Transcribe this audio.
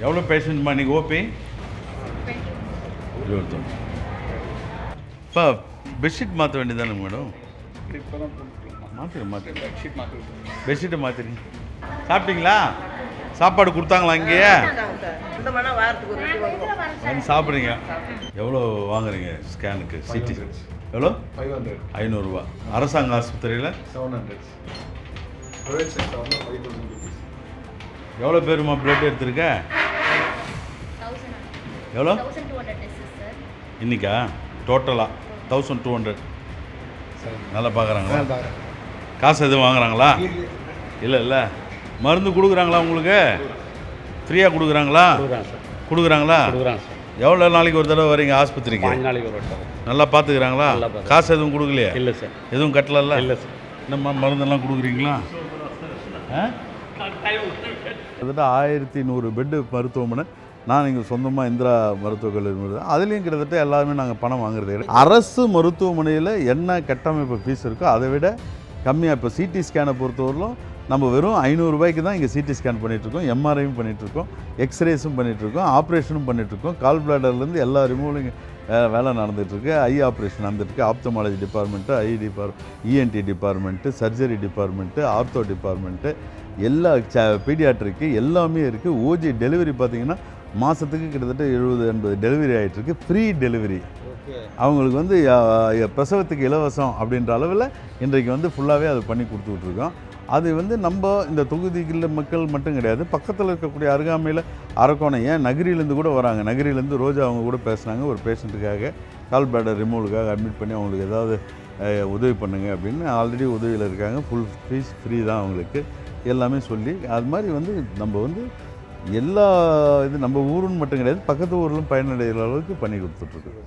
எவ்வளோ பேஷண்ட்மா நீங்கள் ஓபி? 21. இப்போ பெட்ஷீட் மாற்ற வேண்டியதானே மேடம்? பெட்ஷீட்டை மாற்றிடுங்க. சாப்பிட்டீங்களா? சாப்பாடு கொடுத்தாங்களா இங்கேயே? வந்து சாப்பிட்றீங்க. எவ்வளோ வாங்குறீங்க ஸ்கேனுக்கு? சிடி எவ்வளோ? 500 அரசாங்க ஆஸ்பத்திரியில் 700. எவ்வளோ பேருமா பிளட் எடுத்திருக்க? எவ்வளோ இன்னைக்கா? டோட்டலாக 1200. நல்லா பார்க்குறாங்களா? காசு எதுவும் வாங்குறாங்களா? இல்லை இல்லை. மருந்து கொடுக்குறாங்களா உங்களுக்கு? ஃப்ரீயாக கொடுக்குறாங்களா? கொடுக்குறாங்களா? எவ்வளோ நாளைக்கு ஒரு தடவை வரீங்க ஆஸ்பத்திரிக்கு? 5 நாளைக்கு ஒரு தடவை. நல்லா பார்த்துக்கிறாங்களா? காசு எதுவும் கொடுக்கலையா? இல்லை சார். எதுவும் கட்டலல்ல? இல்லை சார். என்னம்மா மருந்தெல்லாம் கொடுக்குறீங்களா? கிட்டத்தட்ட 1100 பெட்டு மருத்துவமனை. நான் இங்கே சொந்தமாக இந்திரா மருத்துவக் கல்லூரி, அதுலேயும் கிட்டத்தட்ட எல்லாருமே நாங்கள் பணம் வாங்குறது கிடையாது. அரசு மருத்துவமனையில் என்ன கட்டமைப்பு ஃபீஸ் இருக்கோ அதை விட கம்மியாக. இப்போ சிடி ஸ்கேனை பொறுத்தவரையிலும் நம்ம வெறும் 500 ரூபாய்க்கு தான் இங்கே சிடி ஸ்கேன் பண்ணிகிட்ருக்கோம், எம்ஆர்ஐயும் பண்ணிகிட்ருக்கோம், எக்ஸ்ரேஸும் பண்ணிகிட்ருக்கோம், ஆப்ரேஷனும் பண்ணிகிட்ருக்கோம். கால் பிளாடர்லேருந்து எல்லா ரிமூவலிங் வேலை நடந்துகிட்ருக்கு. ஐ ஆப்ரேஷன் நடந்துகிட்ருக்கு. Ophthalmology department, ENT department, surgery department, ortho department, எல்லா பீடியாட்ரிக்கு எல்லாமே இருக்குது. ஓஜி டெலிவரி பார்த்திங்கன்னா மாதத்துக்கு கிட்டத்தட்ட 70-80 டெலிவரி ஆகிட்டுருக்கு. Free delivery. அவங்களுக்கு வந்து பிரசவத்துக்கு இலவசம் அப்படின்ற அளவில் இன்றைக்கு வந்து ஃபுல்லாகவே அது பண்ணி கொடுத்துட்ருக்கோம். அது வந்து நம்ம இந்த தொகுதிகளில் மக்கள் மட்டும் கிடையாது, பக்கத்தில் இருக்கக்கூடிய அருகாமையில் அரக்கோணம், ஏன் நகரிலேருந்து கூட வராங்க. நகரிலேருந்து ரோஜா அவங்க கூட பேசுனாங்க. ஒரு பேஷண்ட்டுக்காக கால் பிளாடர் ரிமூவலுக்காக அட்மிட் பண்ணி அவங்களுக்கு ஏதாவது உதவி பண்ணுங்க அப்படின்னு. ஆல்ரெடி உதவியில் இருக்காங்க. ஃபுல் ஃபீஸ் ஃப்ரீ தான் அவங்களுக்கு எல்லாமே சொல்லி. அது மாதிரி வந்து நம்ம வந்து எல்லா இது நம்ம ஊருன்னு மட்டும் கிடையாது, பக்கத்து ஊரிலும் பயனடைகிற அளவுக்கு பண்ணி கொடுத்துட்ருக்கோம்.